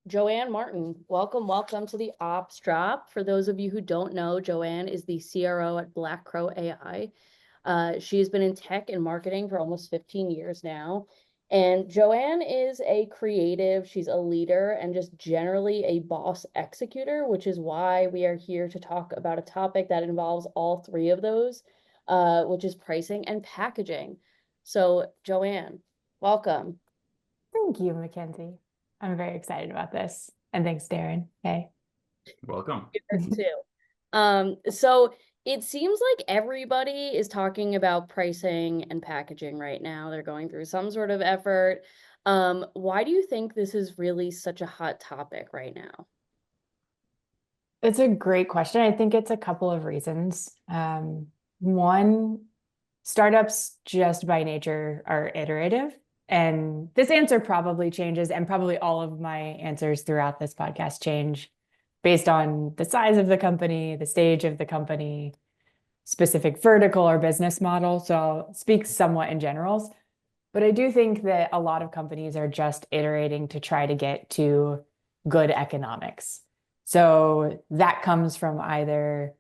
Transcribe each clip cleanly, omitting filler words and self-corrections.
JoAnn Martin, welcome to the Ops Drop. For those of you who don't know, JoAnn is the CRO at BlackCrow AI. She has been in tech and marketing for almost 15 years now. And JoAnn is a creative, she's a leader, and just generally a boss executor, which is why we are here to talk about a topic that involves all three of those, which is pricing and packaging. So JoAnn, welcome. Thank you, Mackenzie. I'm very excited about this. And thanks, Darren. Hey. Welcome. So it seems like everybody is talking about pricing and packaging right now. They're going through some sort of effort. Why do you think this is really such a hot topic right now? It's a great question. I think it's a couple of reasons. One, startups just by nature are iterative. And this answer probably changes, and probably all of my answers throughout this podcast change based on the size of the company, the stage of the company, specific vertical or business model. So I'll speak somewhat in generals. But I do think that a lot of companies are just iterating to try to get to good economics. So that comes from either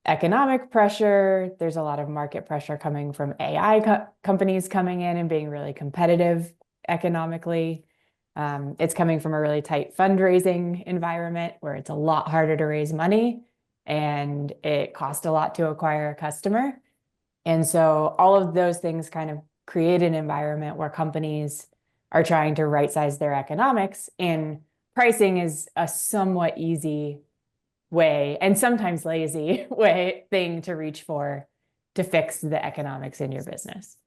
economic pressure. There's a lot of market pressure coming from AI companies coming in and being really competitive economically. It's coming from a really tight fundraising environment where it's a lot harder to raise money and it costs a lot to acquire a customer. And so all of those things kind of create an environment where companies are trying to right-size their economics, and pricing is a somewhat easy way, and sometimes lazy thing to reach for to fix the economics in your business.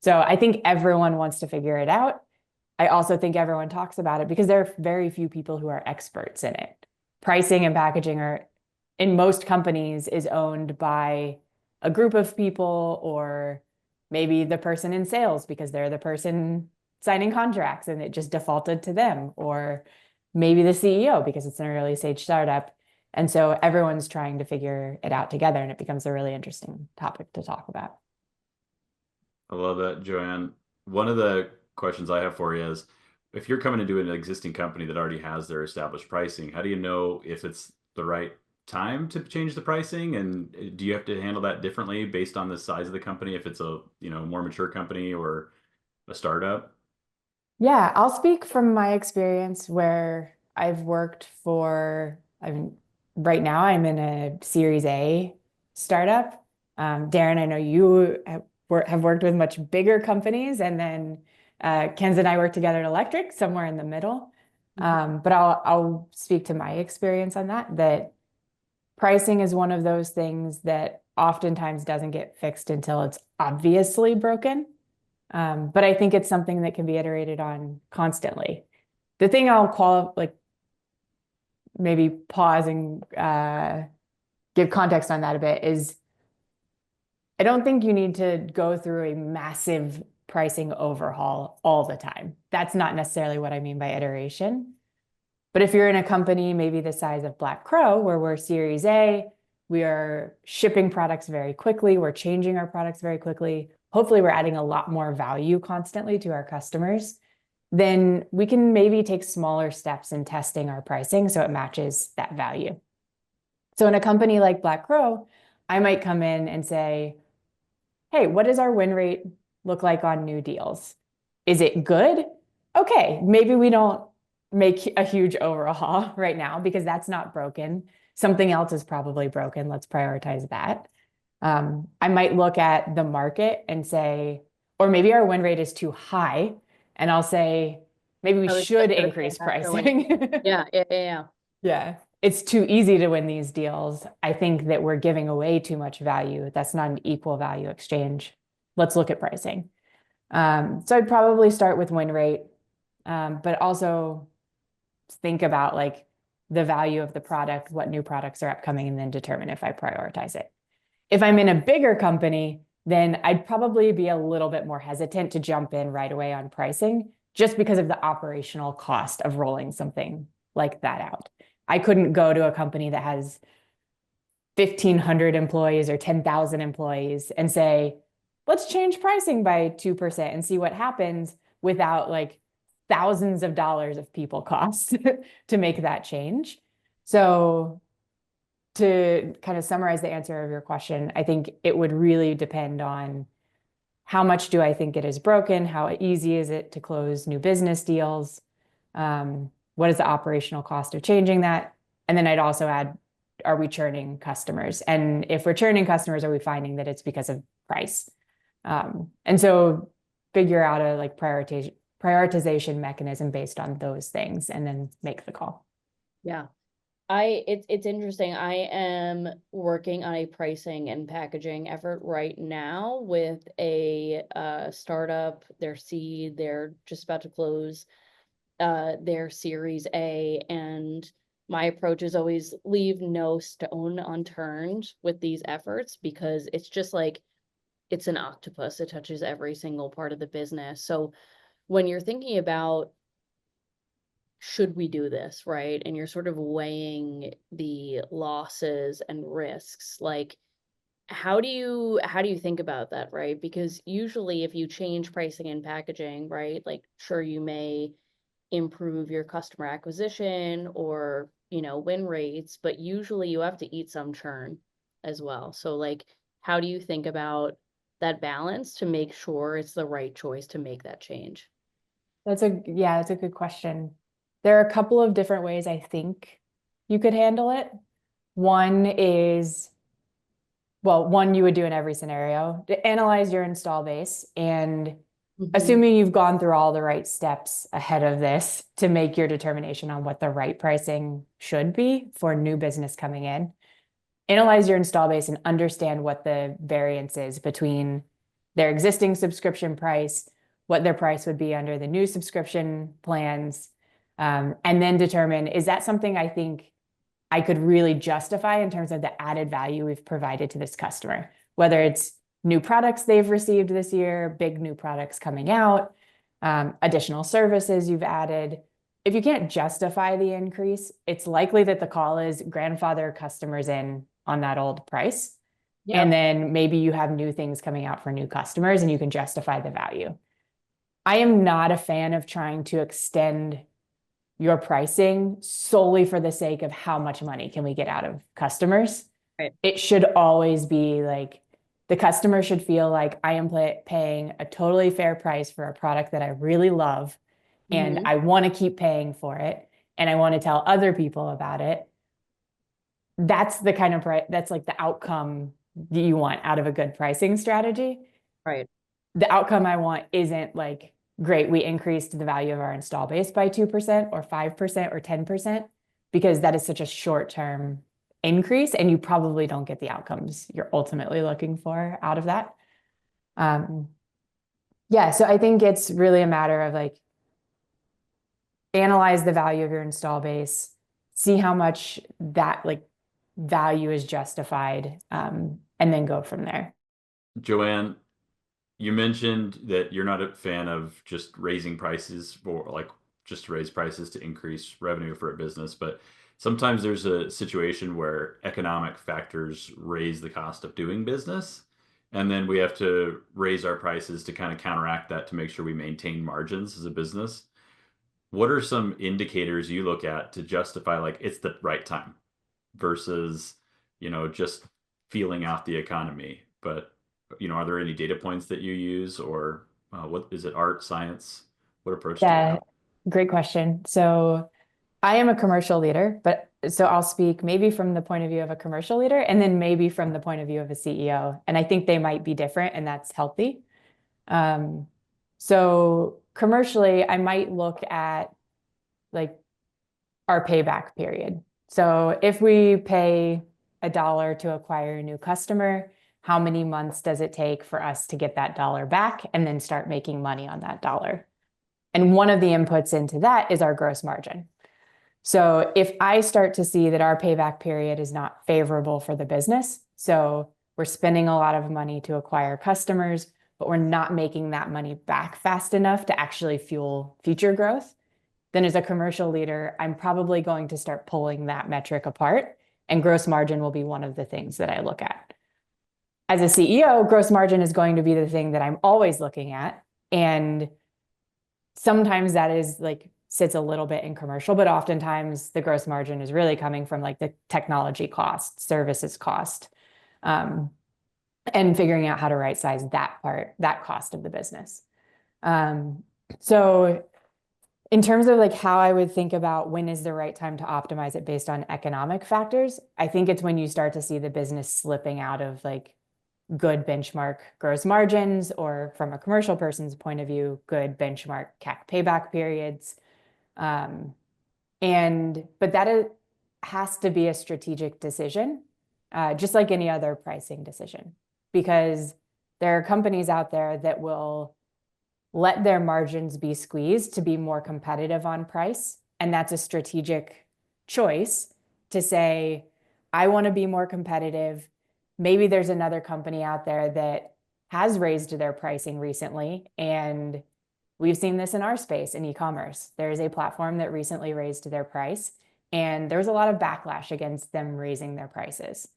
So I think everyone wants to figure it out. I also think everyone talks about it because there are very few people who are experts in it. Pricing and packaging are, in most companies, is owned by a group of people, or maybe the person in sales because they're the person signing contracts and it just defaulted to them, or maybe the CEO because it's an early stage startup. And so everyone's trying to figure it out together, and it becomes a really interesting topic to talk about. I love that, JoAnn. One of the questions I have for you is, if you're coming into an existing company that already has their established pricing, how do you know if it's the right time to change the pricing? And do you have to handle that differently based on the size of the company, if it's a more mature company or a startup? Yeah, I'll speak from my experience where I've worked for, right now I'm in a Series A startup. Darren, I know you have worked with much bigger companies, and then Ken's and I work together at Electric, somewhere in the middle. But I'll speak to my experience on that pricing is one of those things that oftentimes doesn't get fixed until it's obviously broken. But I think it's something that can be iterated on constantly. The thing I'll maybe pause and give context on that a bit is, I don't think you need to go through a massive pricing overhaul all the time. That's not necessarily what I mean by iteration. But if you're in a company maybe the size of BlackCrow, where we're Series A, we are shipping products very quickly, we're changing our products very quickly, hopefully we're adding a lot more value constantly to our customers, then we can maybe take smaller steps in testing our pricing so it matches that value. So in a company like BlackCrow, I might come in and say, hey, what does our win rate look like on new deals? Is it good? Okay, maybe we don't make a huge overhaul right now because that's not broken. Something else is probably broken. Let's prioritize that. I might look at the market and say, or maybe our win rate is too high, and I'll say, maybe we should increase pricing. Yeah. It's too easy to win these deals. I think that we're giving away too much value. That's not an equal value exchange. Let's look at pricing. So I'd probably start with win rate, but also think about like the value of the product, what new products are upcoming, and then determine if I prioritize it. If I'm in a bigger company, then I'd probably be a little bit more hesitant to jump in right away on pricing, just because of the operational cost of rolling something like that out. I couldn't go to a company that has 1,500 employees or 10,000 employees and say, let's change pricing by 2% and see what happens, without like thousands of dollars of people costs to make that change. So to kind of summarize the answer of your question, I think it would really depend on how much do I think it is broken? How easy is it to close new business deals? What is the operational cost of changing that? And then I'd also add, are we churning customers? And if we're churning customers, are we finding that it's because of price? And so figure out a like prioritization mechanism based on those things and then make the call. Yeah. It's interesting. I am working on a pricing and packaging effort right now with a startup. Their seed, they're just about to close their Series A, and my approach is always leave no stone unturned with these efforts, because it's just like it's an octopus. It touches every single part of the business. So when you're thinking about, should we do this, right? And you're sort of weighing the losses and risks, like how do you think about that, right? Because usually if you change pricing and packaging, right, like sure, you may improve your customer acquisition or, win rates, but usually you have to eat some churn as well. So like, how do you think about that balance to make sure it's the right choice to make that change? That's a good question. There are a couple of different ways I think you could handle it. One is, well, one you would do in every scenario, to analyze your install base, and assuming you've gone through all the right steps ahead of this to make your determination on what the right pricing should be for new business coming in, analyze your install base and understand what the variance is between their existing subscription price, what their price would be under the new subscription plans, and then determine, is that something I think I could really justify in terms of the added value we've provided to this customer, whether it's new products they've received this year, big new products coming out, additional services you've added. If you can't justify the increase, it's likely that the call is grandfather customers in on that old price. Yep. And then maybe you have new things coming out for new customers and you can justify the value. I am not a fan of trying to extend your pricing solely for the sake of how much money can we get out of customers. Right. It should always be like, the customer should feel like I am paying a totally fair price for a product that I really love, and I want to keep paying for it, and I want to tell other people about it. That's the kind of that's like the outcome you want out of a good pricing strategy. Right. The outcome I want isn't like, great, we increased the value of our install base by 2% or 5% or 10%, because that is such a short-term increase and you probably don't get the outcomes you're ultimately looking for out of that. Yeah, so I think it's really a matter of like, analyze the value of your install base, see how much that like value is justified, and then go from there. JoAnn, you mentioned that you're not a fan of just raising prices for like just to raise prices to increase revenue for a business, but sometimes there's a situation where economic factors raise the cost of doing business, and then we have to raise our prices to kind of counteract that to make sure we maintain margins as a business. What are some indicators you look at to justify like it's the right time versus, just feeling out the economy? But, are there any data points that you use, or what is it, art, science? What approach do you have? Great question. So I am a commercial leader, but so I'll speak maybe from the point of view of a commercial leader and then maybe from the point of view of a CEO. And I think they might be different, and that's healthy. So commercially, I might look at like our payback period. So if we pay $1 to acquire a new customer, how many months does it take for us to get that $1 back and then start making money on that $1? And one of the inputs into that is our gross margin. So if I start to see that our payback period is not favorable for the business, so we're spending a lot of money to acquire customers, but we're not making that money back fast enough to actually fuel future growth, then as a commercial leader, I'm probably going to start pulling that metric apart, and gross margin will be one of the things that I look at. As a CEO, gross margin is going to be the thing that I'm always looking at, and sometimes that is like sits a little bit in commercial, but oftentimes the gross margin is really coming from like the technology cost, services cost, and figuring out how to right size that part, that cost of the business. So in terms of like how I would think about when is the right time to optimize it based on economic factors, I think it's when you start to see the business slipping out of like good benchmark gross margins, or from a commercial person's point of view, good benchmark CAC payback periods. But has to be a strategic decision, just like any other pricing decision, because there are companies out there that will let their margins be squeezed to be more competitive on price. And that's a strategic choice to say, I want to be more competitive. Maybe there's another company out there that has raised their pricing recently, and we've seen this in our space in e-commerce. There is a platform that recently raised their price, and there was a lot of backlash against them raising their prices.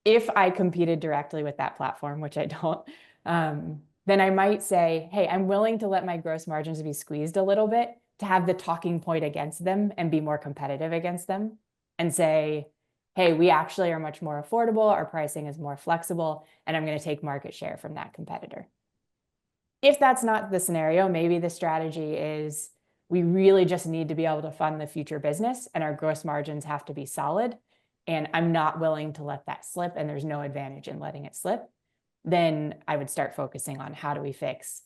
If I competed directly with that platform, which I don't, then I might say, hey, I'm willing to let my gross margins be squeezed a little bit to have the talking point against them and be more competitive against them, and say, hey, we actually are much more affordable, our pricing is more flexible, and I'm going to take market share from that competitor. If that's not the scenario, maybe the strategy is we really just need to be able to fund the future business and our gross margins have to be solid, and I'm not willing to let that slip, and there's no advantage in letting it slip. Then I would start focusing on how do we fix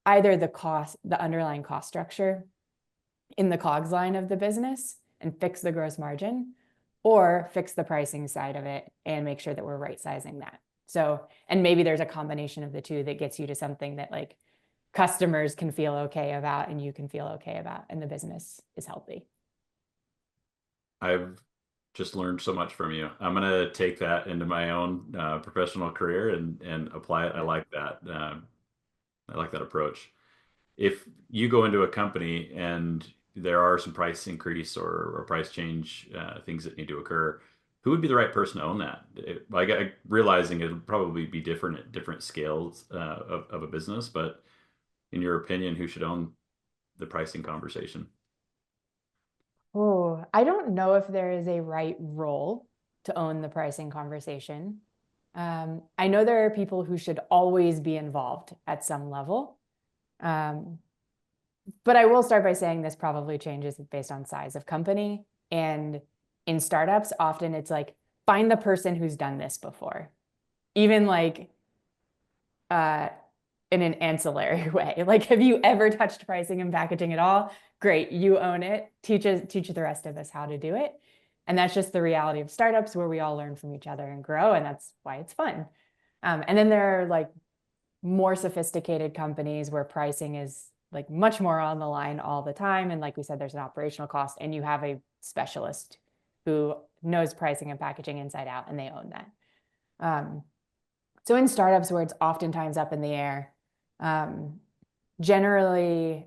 either the underlying cost structure in the COGS line of the business and fix the gross margin, or fix the pricing side of it and make sure that we're right sizing that. So, and maybe there's a combination of the two that gets you to something that like customers can feel okay about and you can feel okay about, and the business is healthy. I've just learned so much from you. I'm going to take that into my own professional career and apply it. I like that. I like that approach. If you go into a company and there are some price increase or price change things that need to occur, who would be the right person to own that? Realizing it'll probably be different at different scales of a business, but in your opinion, who should own the pricing conversation? Oh, I don't know if there is a right role to own the pricing conversation. I know there are people who should always be involved at some level. But I will start by saying this probably changes based on size of company. And in startups, often it's like, find the person who's done this before. Even like in an ancillary way. Like, have you ever touched pricing and packaging at all? Great, you own it. Teach the rest of us how to do it. And that's just the reality of startups, where we all learn from each other and grow, and that's why it's fun. And then there are like more sophisticated companies where pricing is like much more on the line all the time. And like we said, there's an operational cost, and you have a specialist who knows pricing and packaging inside out, and they own that. So in startups where it's oftentimes up in the air, generally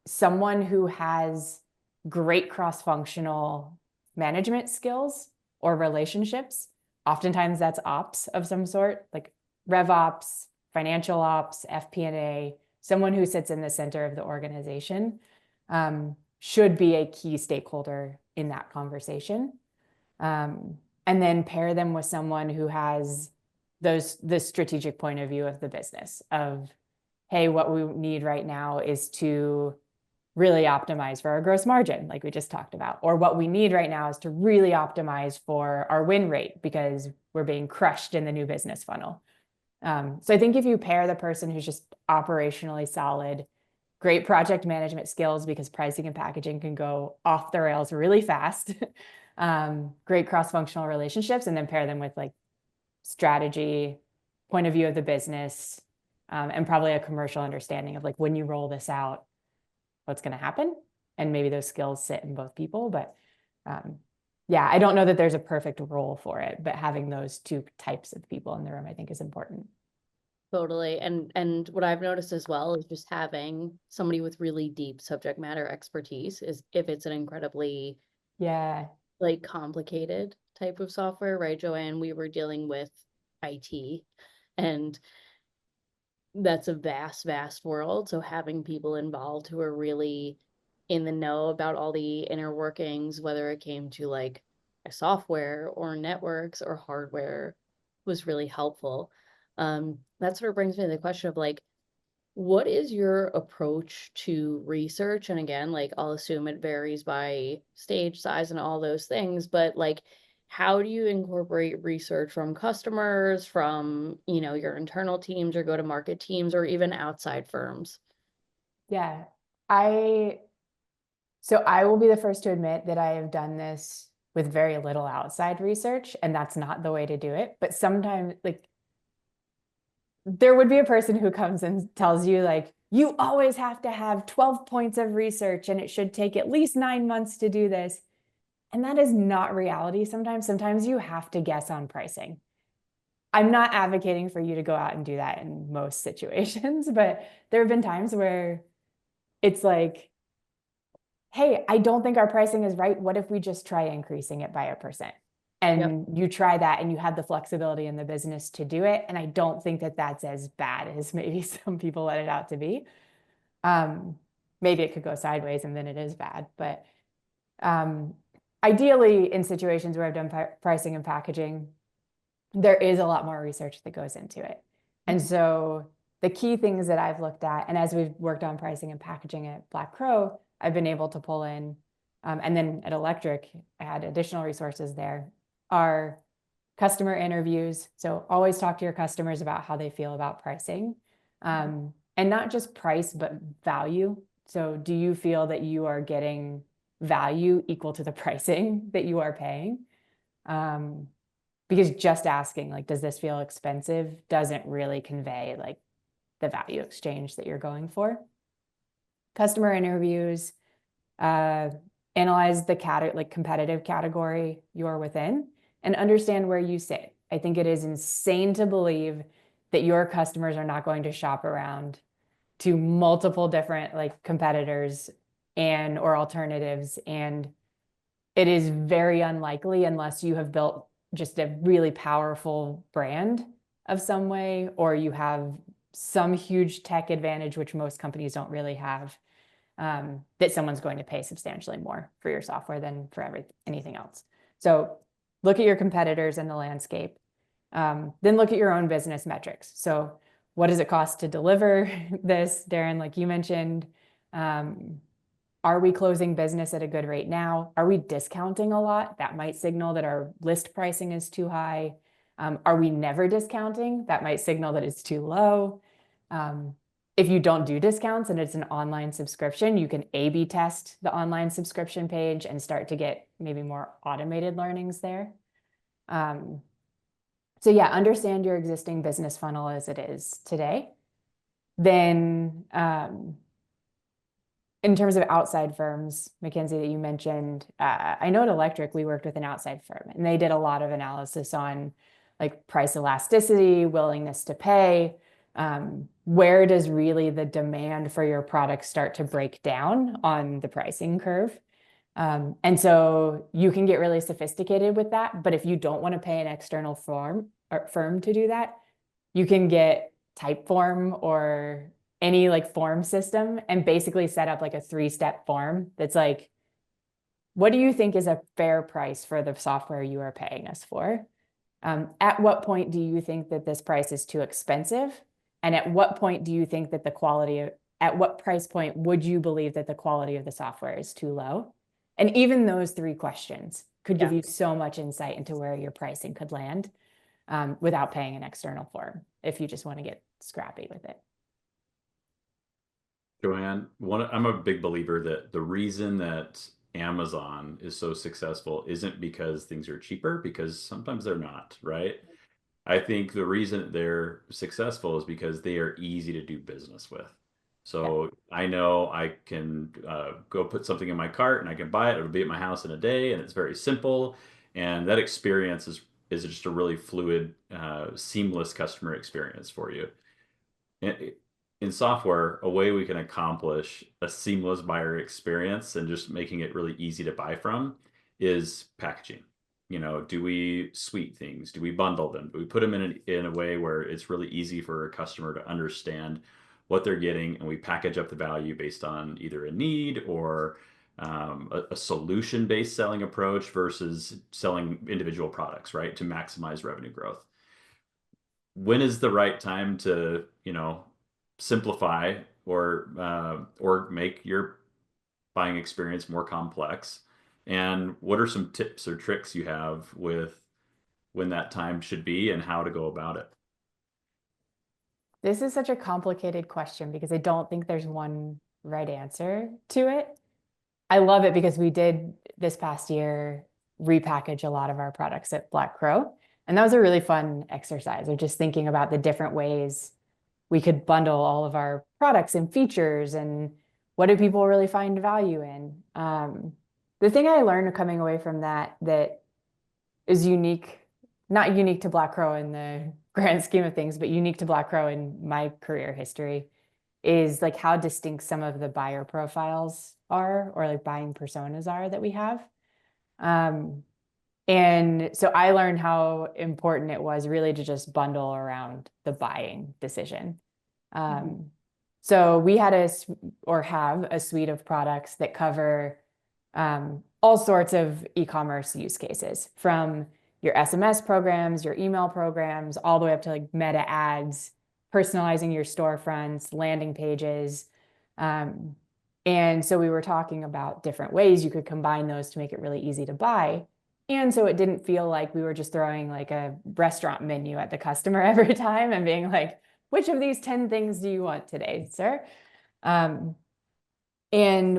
someone who has great cross-functional management skills or relationships, oftentimes that's ops of some sort, like rev ops, financial ops, FP&A, someone who sits in the center of the organization, should be a key stakeholder in that conversation. And then pair them with someone who has the strategic point of view of the business of, hey, what we need right now is to really optimize for our gross margin, like we just talked about, or what we need right now is to really optimize for our win rate because we're being crushed in the new business funnel. So I think if you pair the person who's just operationally solid, great project management skills, because pricing and packaging can go off the rails really fast, great cross-functional relationships, and then pair them with like strategy, point of view of the business, and probably a commercial understanding of like, when you roll this out, what's going to happen. And maybe those skills sit in both people. But yeah, I don't know that there's a perfect role for it, but having those two types of people in the room, I think, is important. Totally. And what I've noticed as well is just having somebody with really deep subject matter expertise is if it's an incredibly like complicated type of software, right, JoAnn? We were dealing with IT, and that's a vast, vast world. So having people involved who are really in the know about all the inner workings, whether it came to like software or networks or hardware, was really helpful. That sort of brings me to the question of like, what is your approach to research? And again, like I'll assume it varies by stage size and all those things, but like how do you incorporate research from customers, from, your internal teams or go-to-market teams or even outside firms? Yeah. I So I will be the first to admit that I have done this with very little outside research, and that's not the way to do it. But sometimes, like, there would be a person who comes and tells you, like, you always have to have 12 points of research, and it should take at least 9 months to do this. And that is not reality sometimes. Sometimes you have to guess on pricing. I'm not advocating for you to go out and do that in most situations, but there have been times where it's like, hey, I don't think our pricing is right. What if we just try increasing it by 1%? Yep. And you try that and you have the flexibility in the business to do it. And I don't think that that's as bad as maybe some people let it out to be. Maybe it could go sideways and then it is bad. But ideally, in situations where I've done pricing and packaging, there is a lot more research that goes into it. And so the key things that I've looked at, and as we've worked on pricing and packaging at BlackCrow, I've been able to pull in, and then at Electric, I had additional resources there, are customer interviews. So always talk to your customers about how they feel about pricing. And not just price, but value. So do you feel that you are getting value equal to the pricing that you are paying? Because just asking, like, does this feel expensive, doesn't really convey like the value exchange that you're going for. Customer interviews, analyze the like competitive category you're within and understand where you sit. I think it is insane to believe that your customers are not going to shop around to multiple different like competitors and or alternatives. And it is very unlikely unless you have built just a really powerful brand of some way, or you have some huge tech advantage, which most companies don't really have, that someone's going to pay substantially more for your software than for anything else. So look at your competitors in the landscape. Then look at your own business metrics. So what does it cost to deliver this, Darren, like you mentioned? Are we closing business at a good rate now? Are we discounting a lot? That might signal that our list pricing is too high. Are we never discounting? That might signal that it's too low. If you don't do discounts and it's an online subscription, you can A/B test the online subscription page and start to get maybe more automated learnings there. So yeah, understand your existing business funnel as it is today. Then in terms of outside firms, Mackenzie, that you mentioned, I know at Electric, we worked with an outside firm and they did a lot of analysis on like price elasticity, willingness to pay. Where does really the demand for your product start to break down on the pricing curve? And so you can get really sophisticated with that. But if you don't want to pay an external firm to do that, you can get Typeform or any like form system and basically set up like a 3-step form that's like, what do you think is a fair price for the software you are paying us for? At what point do you think that this price is too expensive? And at what point do you think that at what price point would you believe that the quality of the software is too low? And even those 3 questions could give you so much insight into where your pricing could land without paying an external firm if you just want to get scrappy with it. JoAnn, I'm a big believer that the reason that Amazon is so successful isn't because things are cheaper, because sometimes they're not, right? I think the reason they're successful is because they are easy to do business with. So I know I can go put something in my cart and I can buy it. It'll be at my house in a day, and it's very simple. And that experience is just a really fluid, seamless customer experience for you. In software, a way we can accomplish a seamless buyer experience and just making it really easy to buy from is packaging. do we suite things? Do we bundle them? Do we put them in a way where it's really easy for a customer to understand what they're getting, and we package up the value based on either a need or a solution-based selling approach versus selling individual products, right, to maximize revenue growth? When is the right time to, simplify or make your buying experience more complex? And what are some tips or tricks you have with when that time should be and how to go about it? This is such a complicated question because I don't think there's one right answer to it. I love it because we did this past year repackage a lot of our products at BlackCrow. And that was a really fun exercise of just thinking about the different ways we could bundle all of our products and features and what do people really find value in. The thing I learned coming away from that is unique, not unique to BlackCrow in the grand scheme of things, but unique to BlackCrow in my career history, is like how distinct some of the buyer profiles are, or like buying personas are that we have. And so I learned how important it was really to just bundle around the buying decision. So we had have a suite of products that cover all sorts of e-commerce use cases, from your SMS programs, your email programs, all the way up to like meta ads, personalizing your storefronts, landing pages. And so we were talking about different ways you could combine those to make it really easy to buy. And so it didn't feel like we were just throwing like a restaurant menu at the customer every time and being like, which of these 10 things do you want today, sir? And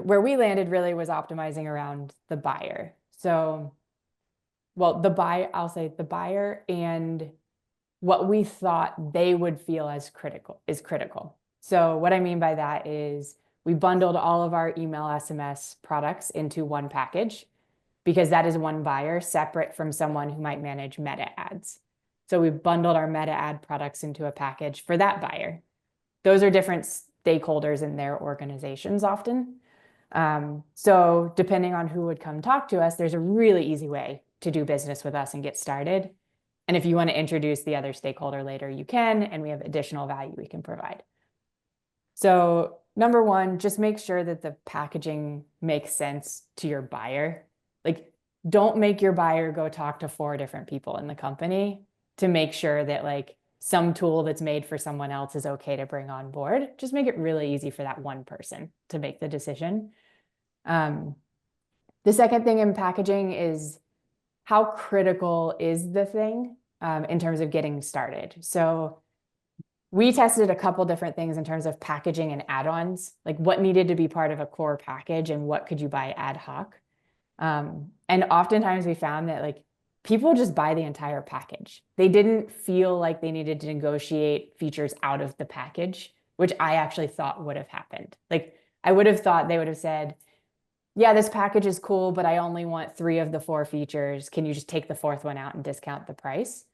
where we landed really was optimizing around the buyer. So, well, I'll say the buyer and what we thought they would feel as critical. So what I mean by that is we bundled all of our email SMS products into one package because that is one buyer separate from someone who might manage meta ads. So we bundled our meta ad products into a package for that buyer. Those are different stakeholders in their organizations often. So depending on who would come talk to us, there's a really easy way to do business with us and get started. And if you want to introduce the other stakeholder later, you can, and we have additional value we can provide. So number one, just make sure that the packaging makes sense to your buyer. Like, don't make your buyer go talk to 4 different people in the company to make sure that like some tool that's made for someone else is okay to bring on board. Just make it really easy for that one person to make the decision. The second thing in packaging is how critical is the thing in terms of getting started. So we tested a couple different things in terms of packaging and add-ons, like what needed to be part of a core package and what could you buy ad hoc. And oftentimes we found that like people just buy the entire package. They didn't feel like they needed to negotiate features out of the package, which I actually thought would have happened. Like I would have thought they would have said, yeah, this package is cool, but I only want 3 of the 4 features. Can you just take the 4th one out and discount the price?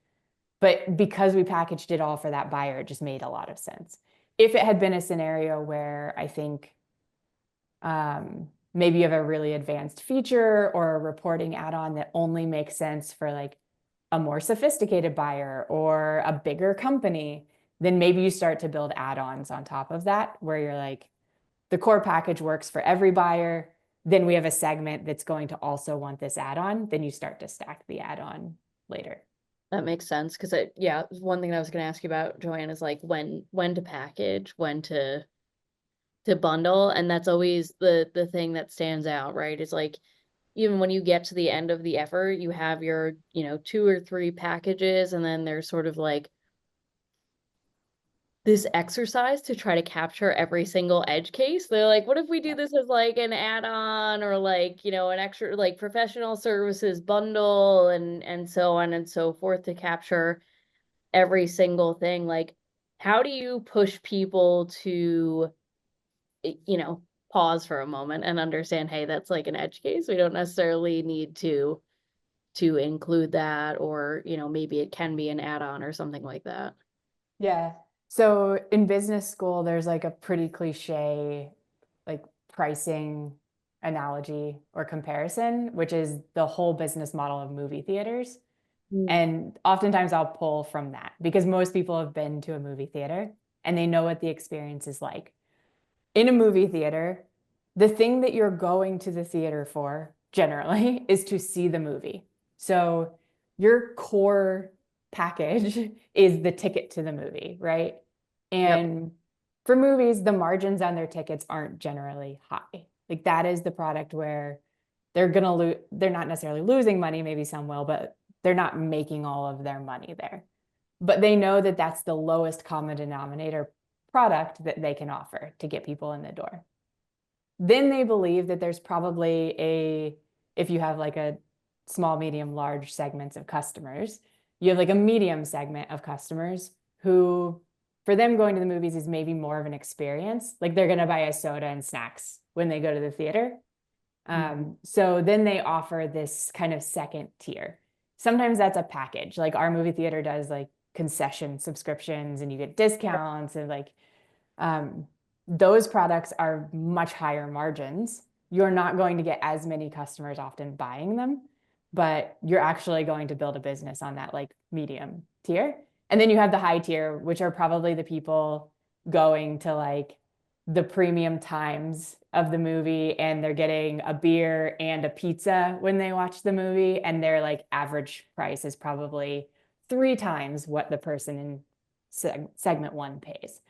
But because we packaged it all for that buyer, it just made a lot of sense. If it had been a scenario where I think maybe you have a really advanced feature or a reporting add-on that only makes sense for like a more sophisticated buyer or a bigger company, then maybe you start to build add-ons on top of that where you're like, the core package works for every buyer. Then we have a segment that's going to also want this add-on. Then you start to stack the add-on later. That makes sense because yeah, one thing I was going to ask you about, JoAnn, is like when to package, when to bundle, and that's always the thing that stands out, right? It's like even when you get to the end of the effort, you have your 2 or 3 packages, and then there's sort of like this exercise to try to capture every single edge case. They're like, what if we do this as like an add-on or like, an extra like professional services bundle and so on and so forth to capture every single thing? Like, how do you push people to, pause for a moment and understand, hey, that's like an edge case. We don't necessarily need to include that, or, maybe it can be an add-on or something like that. Yeah. So in business school, there's like a pretty cliche like pricing analogy or comparison, which is the whole business model of movie theaters. Mm. And oftentimes I'll pull from that because most people have been to a movie theater and they know what the experience is like. In a movie theater, the thing that you're going to the theater for generally is to see the movie. So your core package is the ticket to the movie, right? And for movies, the margins on their tickets aren't generally high. Like that is the product where they're gonna lose, they're not necessarily losing money, maybe some will, but they're not making all of their money there. But they know that that's the lowest common denominator product that they can offer to get people in the door. Then they believe that there's probably if you have like a small, medium, large segments of customers, you have like a medium segment of customers who, for them, going to the movies is maybe more of an experience. Like they're going to buy a soda and snacks when they go to the theater. So then they offer this kind of second tier. Sometimes that's a package. Like our movie theater does like concession subscriptions and you get discounts and like those products are much higher margins. You're not going to get as many customers often buying them, but you're actually going to build a business on that like medium tier. And then you have the high tier, which are probably the people going to like the premium times of the movie and they're getting a beer and a pizza when they watch the movie. And their like average price is probably 3 times what the person in segment 1 pays.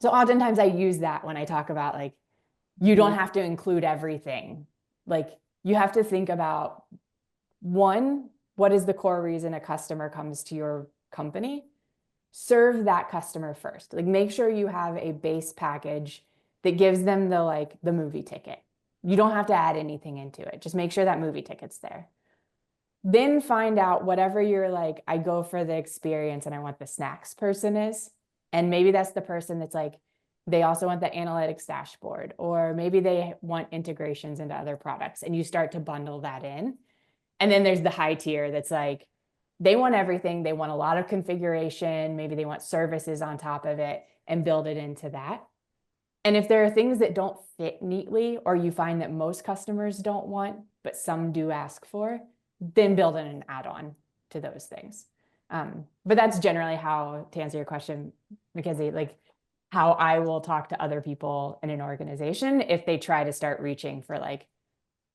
So oftentimes I use that when I talk about like, you don't have to include everything. Like you have to think about, one, what is the core reason a customer comes to your company? Serve that customer first. Like make sure you have a base package that gives them the movie ticket. You don't have to add anything into it. Just make sure that movie ticket's there. Then find out whatever you're like, I go for the experience and I want the snacks person is. And maybe that's the person that's like, they also want the analytics dashboard, or maybe they want integrations into other products and you start to bundle that in. And then there's the high tier that's like, they want everything. They want a lot of configuration. Maybe they want services on top of it and build it into that. And if there are things that don't fit neatly, or you find that most customers don't want, but some do ask for, then build in an add-on to those things. But that's generally how, to answer your question, Mackenzie, like how I will talk to other people in an organization if they try to start reaching for like,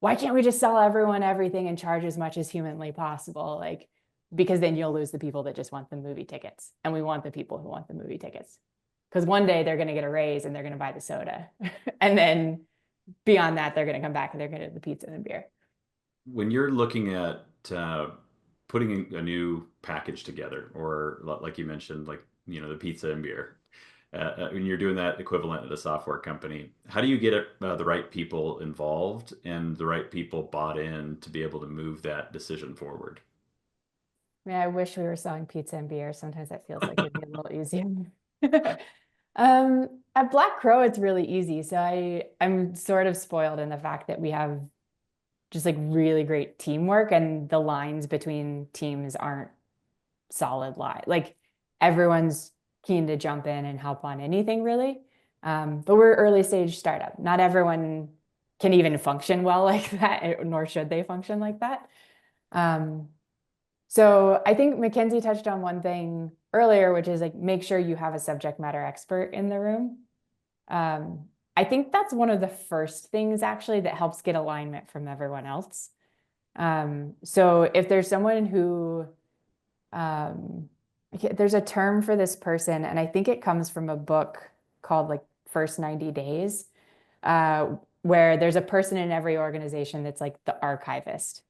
why can't we just sell everyone everything and charge as much as humanly possible? Like, because then you'll lose the people that just want the movie tickets. And we want the people who want the movie tickets. Because one day they're going to get a raise and they're going to buy the soda. And then beyond that, they're going to come back and they're going to get the pizza and beer. When you're looking at putting a new package together, or like you mentioned, like, the pizza and beer, when you're doing that equivalent at a software company, how do you get the right people involved and the right people bought in to be able to move that decision forward? I mean, I wish we were selling pizza and beer. Sometimes that feels like it'd be a little easier. At BlackCrow, it's really easy. So I'm sort of spoiled in the fact that we have just like really great teamwork and the lines between teams aren't solid line. Like everyone's keen to jump in and help on anything really. But we're early stage startup. Not everyone can even function well like that, nor should they function like that. So I think Mackenzie touched on one thing earlier, which is like, make sure you have a subject matter expert in the room. I think that's one of the first things actually that helps get alignment from everyone else. So if there's someone who, there's a term for this person, and I think it comes from a book called like First 90 Days, where there's a person in every organization that's like the archivist.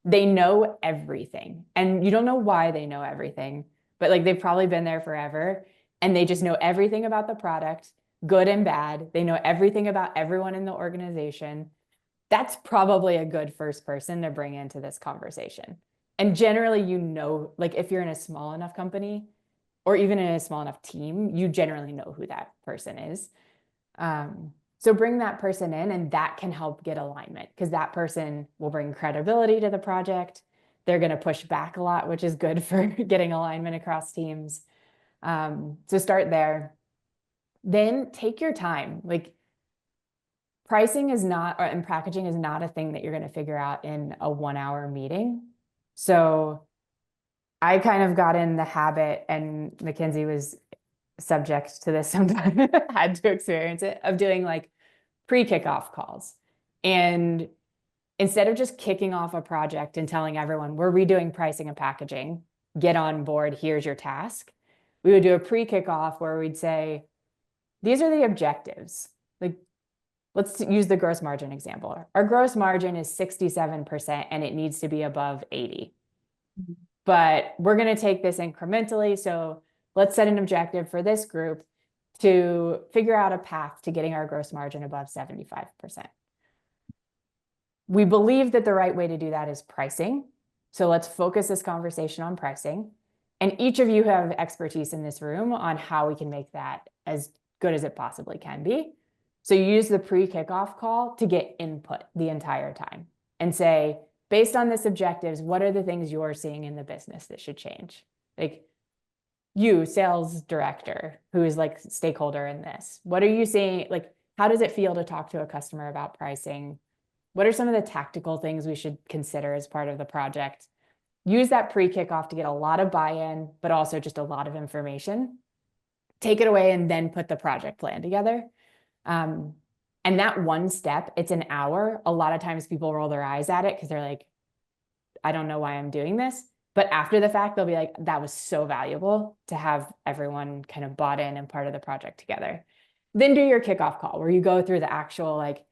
They know everything, and you don't know why they know everything, but like they've probably been there forever, and they just know everything about the product, good and bad. They know everything about everyone in the organization. That's probably a good first person to bring into this conversation. And generally, like if you're in a small enough company or even in a small enough team, you generally know who that person is. So bring that person in, and that can help get alignment because that person will bring credibility to the project. They're going to push back a lot, which is good for getting alignment across teams. So start there. Then take your time. Like pricing is not, and packaging is not a thing that you're going to figure out in a 1 hour meeting. So I kind of got in the habit, and Mackenzie was subject to this sometimes, had to experience it, of doing like pre-kickoff calls. And instead of just kicking off a project and telling everyone, we're redoing pricing and packaging, get on board, here's your task, we would do a pre-kickoff where we'd say, these are the objectives. Like, let's use the gross margin example. Our gross margin is 67% and it needs to be above 80. But we're going to take this incrementally. So let's set an objective for this group to figure out a path to getting our gross margin above 75%. We believe that the right way to do that is pricing. So let's focus this conversation on pricing. And each of you have expertise in this room on how we can make that as good as it possibly can be. So you use the pre-kickoff call to get input the entire time and say, based on this objectives, what are the things you're seeing in the business that should change? Like, you, sales director, who is like stakeholder in this, what are you seeing? Like, how does it feel to talk to a customer about pricing? What are some of the tactical things we should consider as part of the project? Use that pre-kickoff to get a lot of buy-in, but also just a lot of information. Take it away and then put the project plan together. And that one step, it's an hour. A lot of times people roll their eyes at it because they're like, I don't know why I'm doing this. But after the fact, they'll be like, that was so valuable to have everyone kind of bought in and part of the project together. Then do your kickoff call where you go through the actual like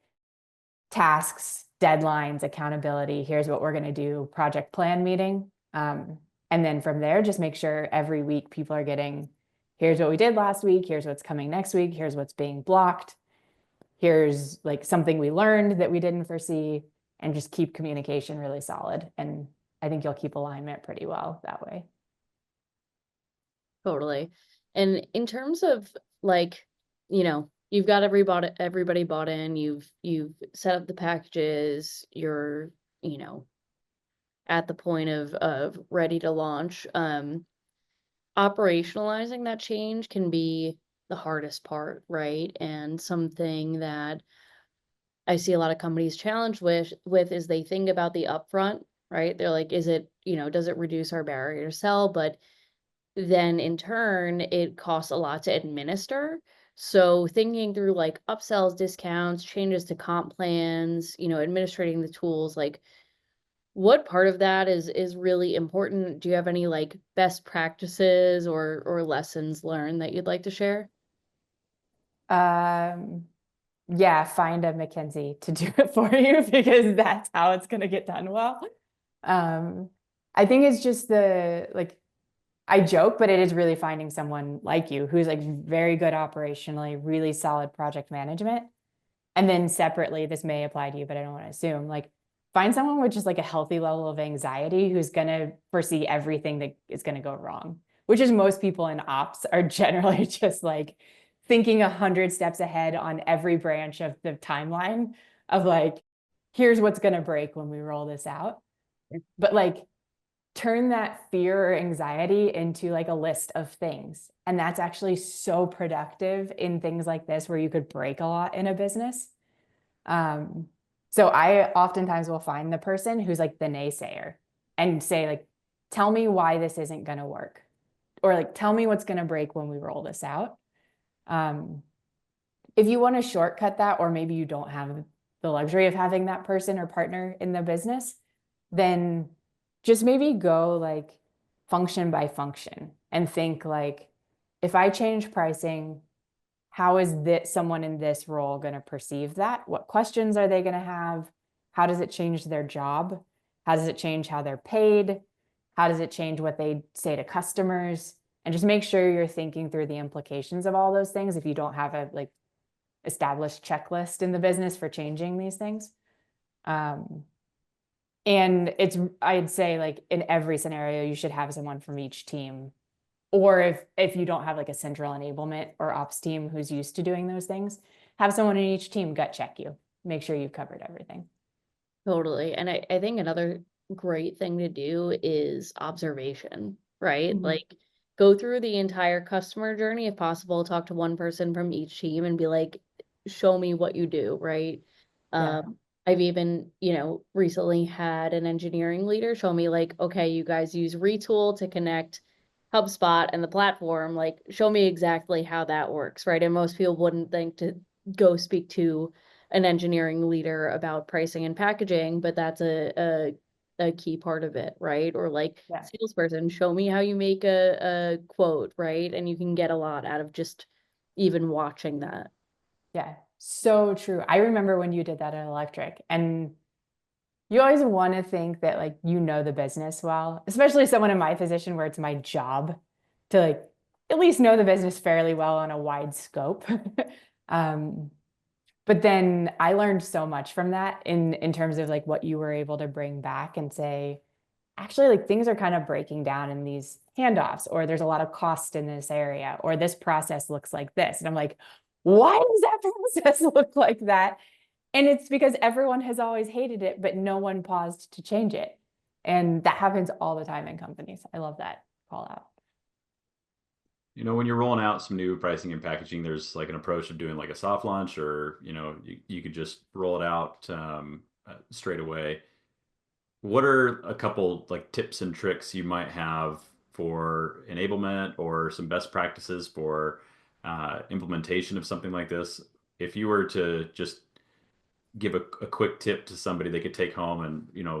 tasks, deadlines, accountability. Here's what we're going to do, project plan meeting. And then from there, just make sure every week people are getting, here's what we did last week. Here's what's coming next week. Here's what's being blocked. Here's like something we learned that we didn't foresee, and just keep communication really solid. And I think you'll keep alignment pretty well that way. Totally. And in terms of like, you've got everybody bought in, you've set up the packages, you're, at the point of ready to launch. Operationalizing that change can be the hardest part, right? And something that I see a lot of companies challenged with is they think about the upfront, right? They're like, is it, does it reduce our barrier to sell? But then in turn, it costs a lot to administer. So thinking through like upsells, discounts, changes to comp plans, administrating the tools, like what part of that is really important? Do you have any like best practices or lessons learned that you'd like to share? Yeah, find a Mackenzie to do it for you because that's how it's going to get done well. I think it's just I joke, but it is really finding someone like you who's like very good operationally, really solid project management. And then separately, this may apply to you, but I don't want to assume, like find someone with just like a healthy level of anxiety who's going to foresee everything that is going to go wrong, which is most people in ops are generally just like thinking 100 steps ahead on every branch of the timeline of like, here's what's going to break when we roll this out. But like, turn that fear or anxiety into like a list of things. And that's actually so productive in things like this where you could break a lot in a business. So I oftentimes will find the person who's like the naysayer and say like, tell me why this isn't going to work, or like, tell me what's going to break when we roll this out. If you want to shortcut that, or maybe you don't have the luxury of having that person or partner in the business, then just maybe go like function by function and think like, if I change pricing, how is someone in this role going to perceive that? What questions are they going to have? How does it change their job? How does it change how they're paid? How does it change what they say to customers? And just make sure you're thinking through the implications of all those things if you don't have a like established checklist in the business for changing these things. And I'd say like in every scenario, you should have someone from each team. Or if you don't have like a central enablement or ops team who's used to doing those things, have someone in each team gut check you, make sure you've covered everything. Totally. And I think another great thing to do is observation, right? Mhm. Like go through the entire customer journey if possible, talk to one person from each team and be like, show me what you do, right? Yeah. I've even, recently had an engineering leader show me like, okay, you guys use Retool to connect HubSpot and the platform, like show me exactly how that works, right? And most people wouldn't think to go speak to an engineering leader about pricing and packaging, but that's a key part of it, right? Or like Yeah. salesperson, show me how you make a quote, right? And you can get a lot out of just even watching that. Yeah. So true. I remember when you did that at Electric, and you always want to think that like you know the business well, especially someone in my position where it's my job to like at least know the business fairly well on a wide scope. um, but then I learned so much from that in terms of like what you were able to bring back and say, actually, like things are kind of breaking down in these handoffs, or there's a lot of cost in this area, or this process looks like this. And I'm like, why does that process look like that? And it's because everyone has always hated it, but no one paused to change it. And that happens all the time in companies. I love that call out. When you're rolling out some new pricing and packaging, there's like an approach of doing like a soft launch, or you could just roll it out straight away. What are a couple like tips and tricks you might have for enablement or some best practices for implementation of something like this? If you were to just give a quick tip to somebody they could take home and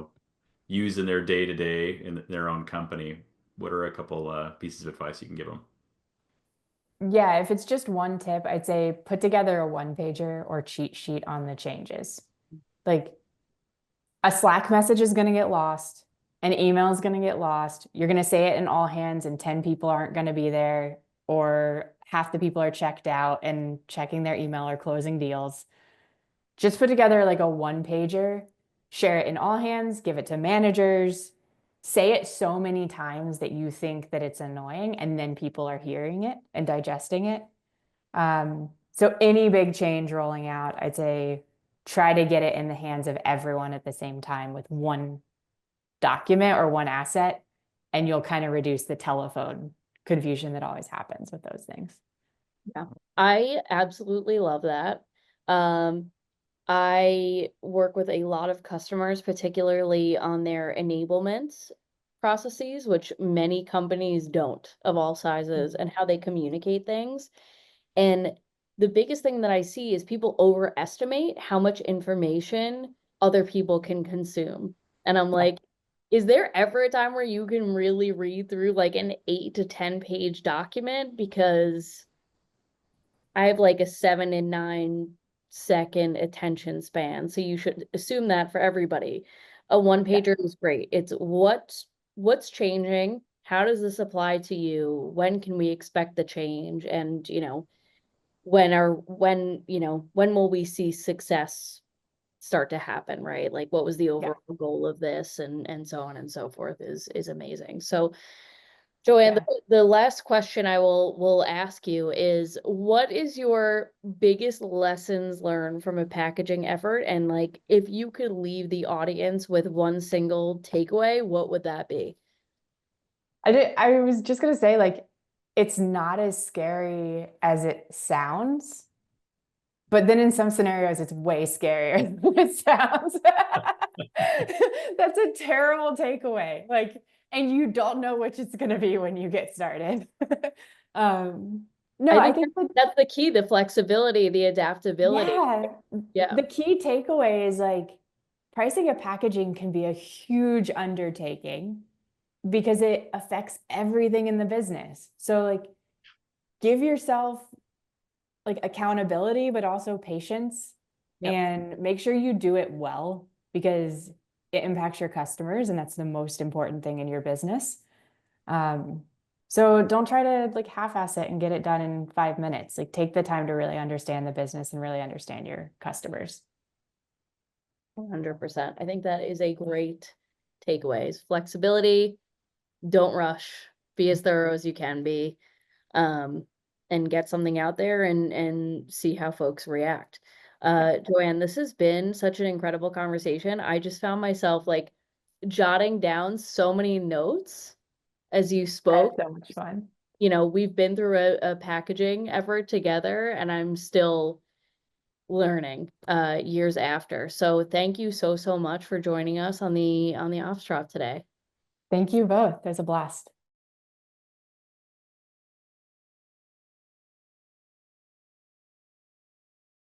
use in their day to day in their own company, what are a couple pieces of advice you can give them? Yeah, if it's just one tip, I'd say put together a one pager or cheat sheet on the changes. Like a Slack message is going to get lost, an email is going to get lost. You're going to say it in all hands, and 10 people aren't going to be there, or half the people are checked out and checking their email or closing deals. Just put together like a one pager, share it in all hands, give it to managers, say it so many times that you think that it's annoying, and then people are hearing it and digesting it. So any big change rolling out, I'd say try to get it in the hands of everyone at the same time with one document or one asset, and you'll kind of reduce the telephone confusion that always happens with those things. Yeah, I absolutely love that. Um, I work with a lot of customers, particularly on their enablement processes, which many companies don't of all sizes, and how they communicate things. And the biggest thing that I see is people overestimate how much information other people can consume. And I'm Yeah. like, is there ever a time where you can really read through like an 8 to 10 page document? Because I have like a 7 and 9 second attention span. So you should assume that for everybody. A one Yeah. pager is great. It's what's changing? How does this apply to you? When can we expect the change? And when will we see success start to happen, right? Like what was the Yeah. overall goal of this, and so on and so forth is amazing. So JoAnn, Yeah. the last question I will ask you is, what is your biggest lessons learned from a packaging effort? And like, if you could leave the audience with one single takeaway, what would that be? I was just gonna say, like, it's not as scary as it sounds, but then in some scenarios, it's way scarier than it sounds. That's a terrible takeaway. Like, and you don't know which it's gonna be when you get started. Um, no, I I think think that, that's the key, the flexibility, the adaptability. yeah, Yeah, the key takeaway is like pricing and packaging can be a huge undertaking because it affects everything in the business. So like give yourself like accountability, but also patience, yep, and make sure you do it well because it impacts your customers, and that's the most important thing in your business. Um, so don't try to like half-ass it and get it done in 5 minutes. Like take the time to really understand the business and really understand your customers. 100%. I think that is a great takeaways. Flexibility, don't rush, be as thorough as you can be, um, and get something out there and see how folks react. JoAnn, this has been such an incredible conversation. I just found myself like jotting down so many notes as you I had spoke. so much fun. We've been through a packaging effort together, and I'm still learning years after. So thank you so much for joining us on the Ops Drop today. Thank you both. It was a blast.